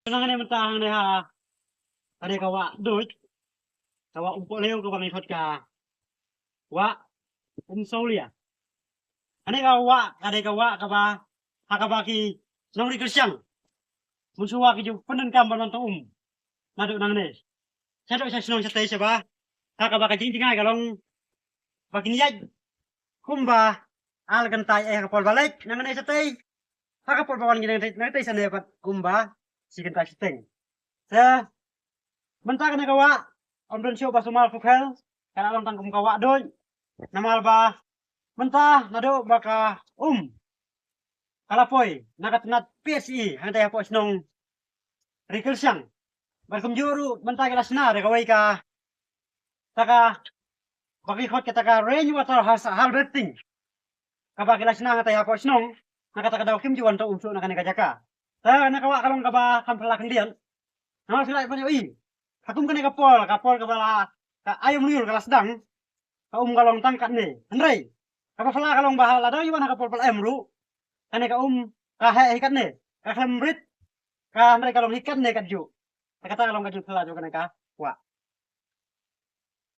Nang ni mentang ni ha. Tadi kawa duit. Kawa umpuk leo ke bang ikut ka. Wa solia. Ane kawa kade kawa kaba hakabaki nong di kersyang. Musuwa ki ju penen kambar nonton Naduk nang ni. Sadok sa senong sa tayo ba? Hakabaka jing tingai kalong bagi niyaj. Kumba al gantay kapol balik nang ni sa tay. Hakapol bawan gini nang tay sa nepat kumba si gantay sa tay. Sa mentang na kawa om don show basumal fukel kana long tangkum kawa doy. Namal ba mentah nado baka kalapoy nakatunat PSI hang tay hapos nong Rikelsyang. Barkum juru mentah kelas na kawai ka taka bagi hot kita ka rainwater harvesting. Kaba kelas na tay hapos nong nakataka daw kim juwan to umso nakani kajaka. Ta nakawa kalong kaba kampalakan dian. Namal sila panyo hatum kani kapol kabala ka ayo mliur kalas dang. Ka kalong tangkat ni. Andrei. Kapa fala kalong bahala daw yuan kapol pal emru. Kani ka ka he ikat ni. Ka hemrit ka mereka kalong ikat ni kat ju. Kata kalong kaju fala ju kani ka. Wa.